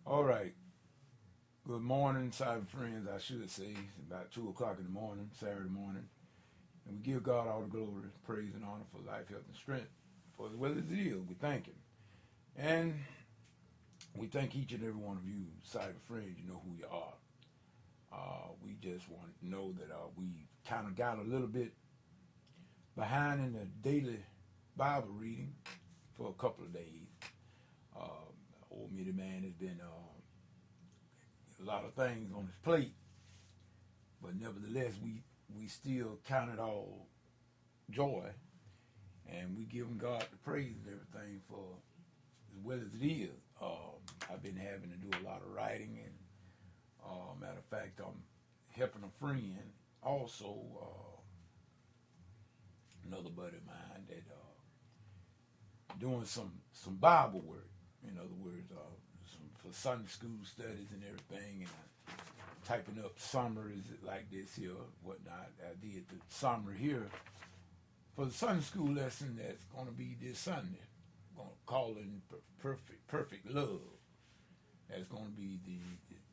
All right. Good morning, cyber friends. I should say it's about 2 o'clock in the morning, Saturday morning, and we give God all the glory, praise, and honor for life, health, and strength. For as well as it is, we thank Him, and we thank each and every one of you, cyber friends. You know who you are. We just want to know that we kind of got a little bit behind in the daily Bible reading for a couple of days. Old Mitty Man has been a lot of things on his plate, but nevertheless, we still count it all joy, and we give God the praise and everything for as well as it is. I've been having to do a lot of writing, and matter of fact, I'm helping a friend also, another buddy of mine that doing some Bible work. In other words, some for Sunday school studies and everything, and typing up summaries like this here, whatnot. I did the summary here for the Sunday school lesson that's going to be this Sunday. I'm going to call it perfect love. That's going to be the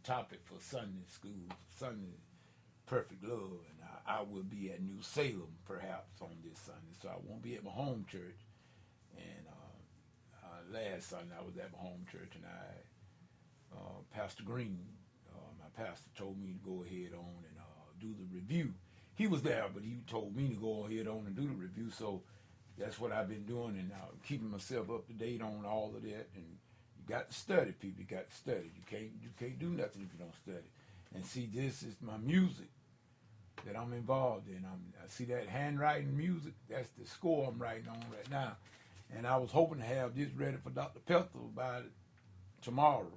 topic for Sunday school. Sunday perfect love, and I will be at New Salem perhaps on this Sunday, so I won't be at my home church. And last Sunday I was at my home church, and Pastor Green, my pastor, told me to go ahead on and do the review. He was there, but he told me to go ahead on and do the review. So that's what I've been doing, and keeping myself up to date on all of that. And you got to study, people. You got to study. You can't do nothing if you don't study. And see, this is my music that I'm involved in. I see that handwriting music. That's the score I'm writing on right now. And I was hoping to have this ready for Dr. Pethel by tomorrow.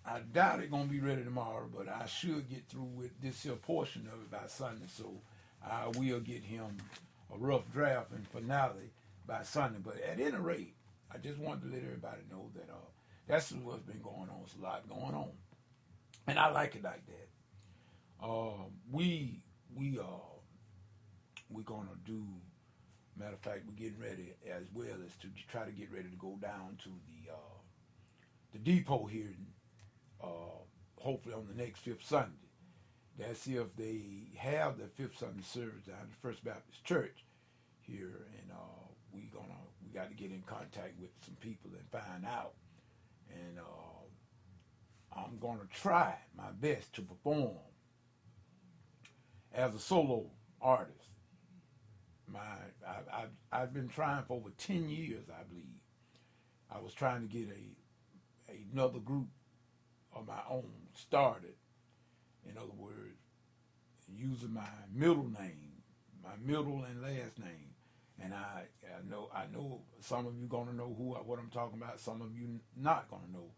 I doubt it's gonna be ready tomorrow, but I should get through with this here portion of it by Sunday. So I will get him a rough draft and finale by Sunday. But at any rate, I just wanted to let everybody know that that's what's been going on. It's a lot going on, and I like it like that. We're gonna do. Matter of fact, we're getting ready as well as to try to get ready to go down to the depot here, hopefully on the next fifth Sunday. That's if they have the fifth Sunday service down at the First Baptist Church here, and we got to get in contact with some people and find out. And I'm gonna try my best to perform as a solo artist. I've been trying for over 10 years, I believe. I was trying to get another group of my own started. In other words, using my middle name, my middle and last name. And I know some of you gonna know what I'm talking about. Some of you not gonna know.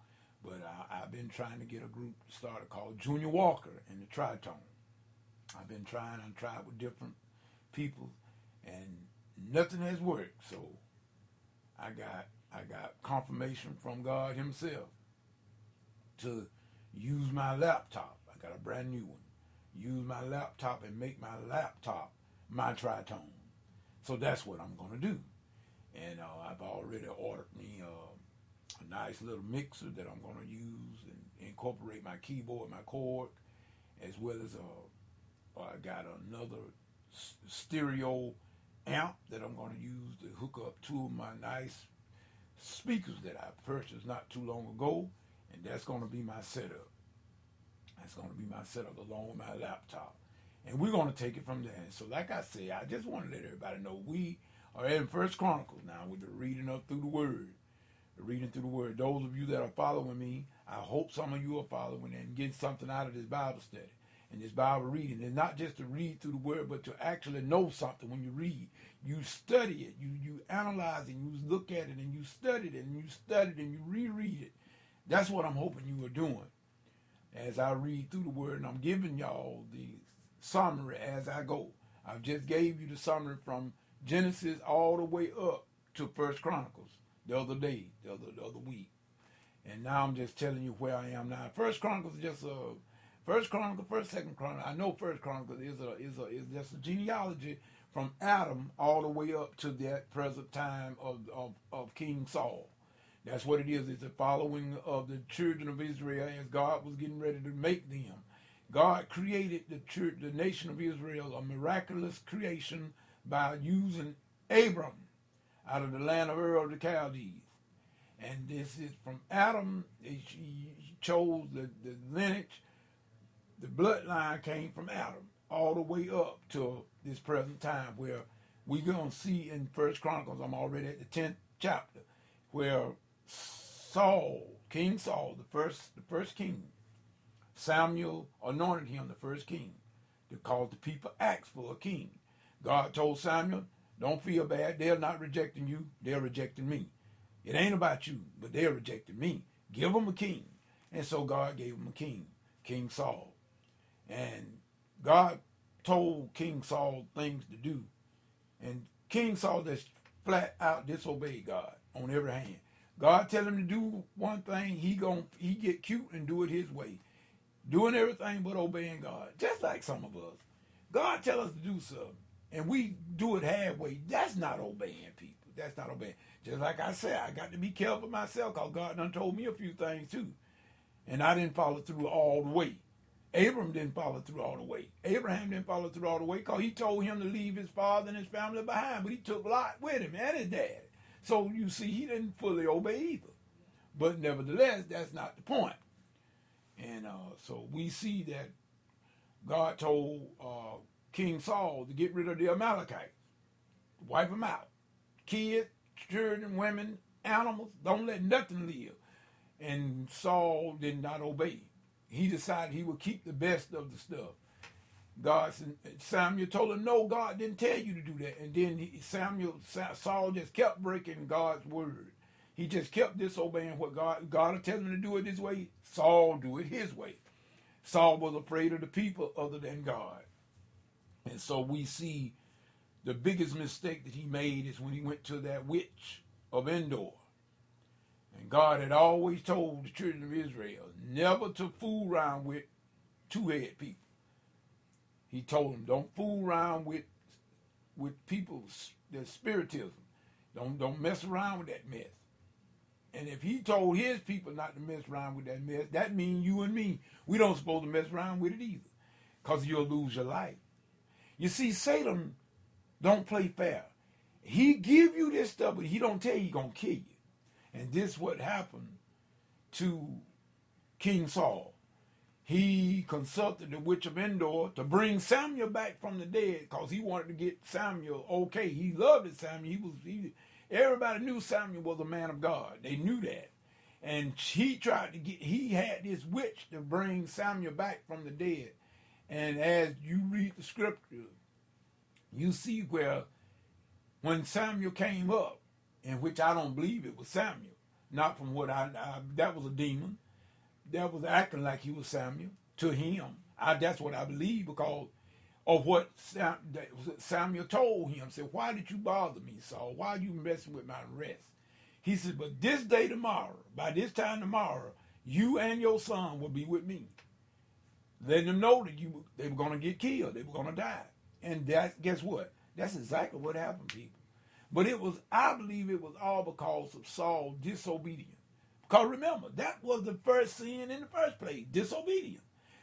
But I've been trying to get a group started called Junior Walker and the Tritone. I tried with different people, and nothing has worked. So I got confirmation from God Himself to use my laptop. I got a brand new one. Use my laptop and make my laptop my Tritone. So that's what I'm gonna do. And I've already ordered me a nice little mixer that I'm gonna use and incorporate my keyboard, my cord, as well as I got another stereo amp that I'm going to use to hook up two of my nice speakers that I purchased not too long ago, and that's going to be my setup. That's going to be my setup along with my laptop, and we're going to take it from there. So, like I said, I just want to let everybody know we are in First Chronicles now with the reading up through the Word. The reading through the Word. Those of you that are following me, I hope some of you are following and getting something out of this Bible study and this Bible reading. And not just to read through the Word, but to actually know something when you read. You study it, you analyze it, you look at it, and you study it, and you study it, and you reread it. That's what I'm hoping you are doing as I read through the Word, and I'm giving y'all the summary as I go. I've just gave you the summary from Genesis all the way up to First Chronicles the other day, the other week. And now I'm just telling you where I am now. First Chronicles is just First Chronicle, Second Chronicle. I know First Chronicle is just a genealogy from Adam all the way up to that present time of King Saul. That's what it is. It's a following of the children of Israel as God was getting ready to make them. God created the church, the nation of Israel, a miraculous creation by using Abram out of the land of Ur of the Chaldees. And this is from Adam. He chose the lineage. The bloodline came from Adam all the way up to this present time, where we're going to see in First Chronicles, I'm already at the 10th chapter, where Saul, King Saul, the first king, Samuel anointed him the first king because the people asked for a king. God told Samuel, don't feel bad. They're not rejecting you. They're rejecting me. It ain't about you, but they're rejecting me. Give them a king. And so God gave him a king, King Saul. And God told King Saul things to do. And King Saul just flat out disobeyed God on every hand. God tell him to do one thing, he get cute and do it his way. Doing everything but obeying God. Just like some of us. God tell us to do something, and we do it halfway. That's not obeying people. That's not obeying. Just like I said, I got to be careful myself because God done told me a few things too. And I didn't follow through all the way. Abram didn't follow through all the way. Abraham didn't follow through all the way because he told him to leave his father and his family behind, but he took Lot with him and his dad. So you see, he didn't fully obey either. But nevertheless, that's not the point. And so we see that God told King Saul to get rid of the Amalekites, wipe them out. Kids, children, women, animals, don't let nothing live. And Saul did not obey. He decided he would keep the best of the stuff. Samuel told him, no, God didn't tell you to do that. And then Saul just kept breaking God's word. He just kept disobeying what God would tell him to do it this way. Saul do it his way. Saul was afraid of the people other than God. And so we see the biggest mistake that he made is when he went to that witch of Endor. And God had always told the children of Israel never to fool around with two-headed people. He told them, don't fool around with people's their spiritism. Don't mess around with that mess. And if he told his people not to mess around with that mess, that means you and me, we don't supposed to mess around with it either, because you'll lose your life. You see, Satan don't play fair. He give you this stuff, but he don't tell you he's going to kill you. And this is what happened to King Saul. He consulted the witch of Endor to bring Samuel back from the dead because he wanted to get Samuel okay. He loved it, Samuel. Everybody knew Samuel was a man of God. They knew that. And he had this witch to bring Samuel back from the dead. And as you read the scripture, you see where when Samuel came up, in which I don't believe it was Samuel, not from what that was a demon. That was acting like he was Samuel to him. That's what I believe because of what Samuel told him. Said, why did you bother me, Saul? Why are you messing with my rest? He said, but this day tomorrow, by this time tomorrow, you and your son will be with me. Letting them know that they were going to get killed. They were going to die. And guess what? That's exactly what happened, people. But I believe it was all because of Saul's disobedience. Because remember, that was the first sin in the first place, disobedience.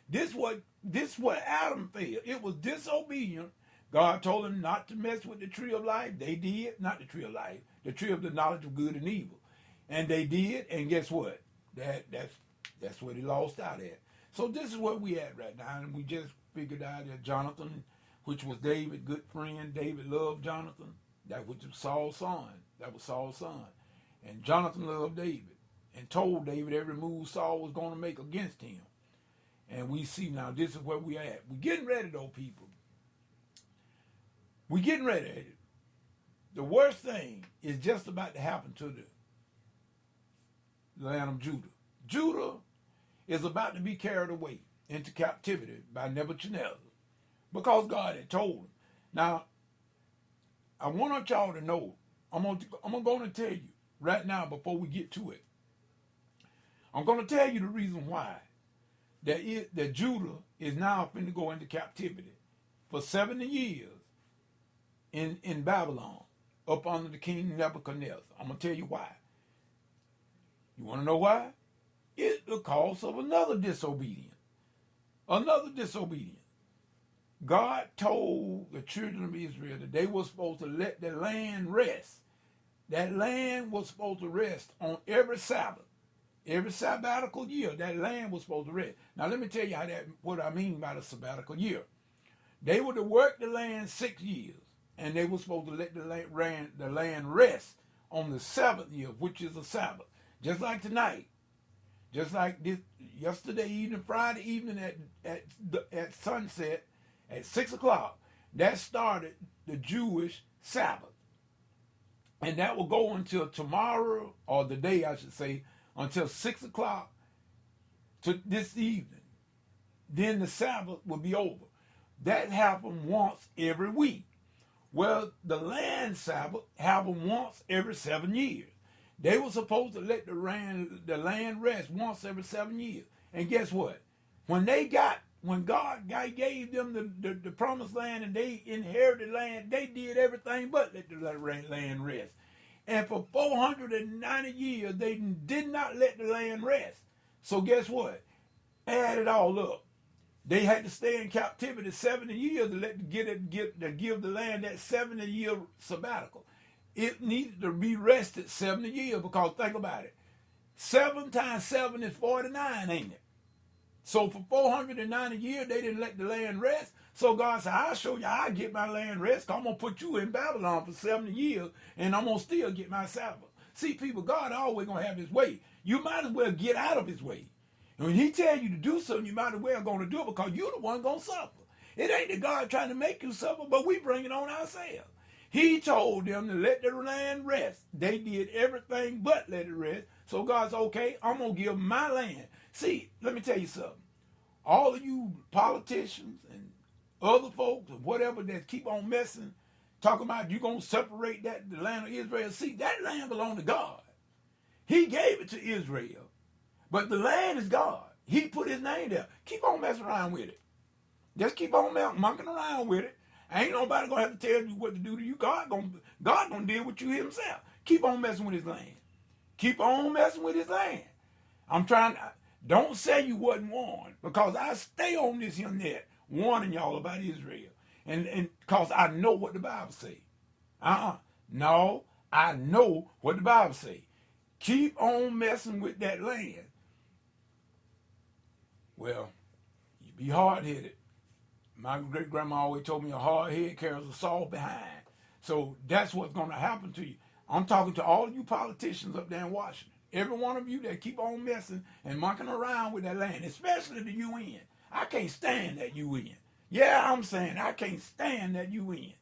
This what Adam failed. It was disobedient. God told him not to mess with the tree of life. They did, not the tree of life, the tree of the knowledge of good and evil. And they did, and guess what? That's what he lost out at. So this is where we at right now. And we just figured out that Jonathan, which was David's good friend, David loved Jonathan. That was Saul's son. That was Saul's son. And Jonathan loved David and told David every move Saul was going to make against him. And we see now, this is where we at. We're getting ready, though, people. We're getting ready. The worst thing is just about to happen to the land of Judah. Judah is about to be carried away into captivity by Nebuchadnezzar because God had told him. Now, I want y'all to know, I'm going to tell you right now before we get to it. I'm going to tell you the reason why that Judah is now going to go into captivity for 70 years in Babylon up under the king Nebuchadnezzar. I'm going to tell you why. You want to know why? It's because of another disobedience. Another disobedience. God told the children of Israel that they were supposed to let the land rest. That land was supposed to rest on every Sabbath. Every sabbatical year, that land was supposed to rest. Now let me tell you what I mean by the sabbatical year. They were to work the land 6 years, and they were supposed to let the land rest on the 7th year, which is a Sabbath. Just like tonight, just like this yesterday evening, Friday evening at sunset at 6 o'clock, that started the Jewish Sabbath. And that will go until tomorrow, or the day I should say, until 6 o'clock to this evening. Then the Sabbath will be over. That happened once every week. Well, the land Sabbath happened once every 7 years. They were supposed to let the land rest once every 7 years. And guess what? When God gave them the promised land and they inherited the land, they did everything but let the land rest. And for 490 years, they did not let the land rest. So guess what? Add it all up. They had to stay in captivity 70 years to give the land that 70-year sabbatical. It needed to be rested 70 years because think about it. 7 times 7 is 49, ain't it? So for 490 years, they didn't let the land rest. So God said, I'll show you how I get my land rest. I'm going to put you in Babylon for 70 years, and I'm going to still get my Sabbath. See, people, God always going to have his way. You might as well get out of his way. And when he tell you to do something, you might as well going to do it because you're the one going to suffer. It ain't that God trying to make you suffer, but we bring it on ourselves. He told them to let the land rest. They did everything but let it rest. So God said, okay, I'm going to give my land. See, let me tell you something. All of you politicians and other folks or whatever that keep on messing, talking about you going to separate the land of Israel. See, that land belonged to God. He gave it to Israel. But the land is God. He put his name there. Keep on messing around with it. Just keep on monkeying around with it. Ain't nobody going to have to tell you what to do to you. God gonna deal with you himself. Keep on messing with his land. Keep on messing with his land. Don't say you wasn't warned, because I stay on this here net warning y'all about Israel. And because I know what the Bible say. No, I know what the Bible say. Keep on messing with that land. Well, you be hard-headed. My great-grandma always told me a hard head carries a saw behind. So that's what's going to happen to you. I'm talking to all of you politicians up there in Washington. Every one of you that keep on messing and monkeying around with that land, especially the UN. I can't stand that UN. Yeah, I'm saying I can't stand that UN.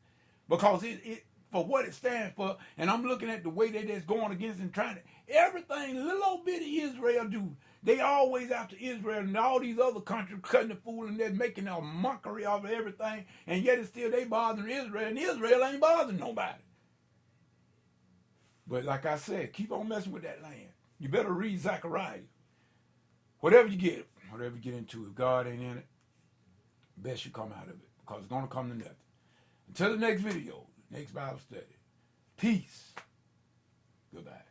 Because it for what it stands for, and I'm looking at the way that it's going against and trying to, everything little old bitty Israel do, they always after Israel and all these other countries cutting the fool and they're making a mockery of everything, and yet it's still they bothering Israel, and Israel ain't bothering nobody. But like I said, keep on messing with that land. You better read Zechariah. Whatever you get into, if God ain't in it, best you come out of it, because it's going to come to nothing. Until the next video, next Bible study. Peace. Goodbye.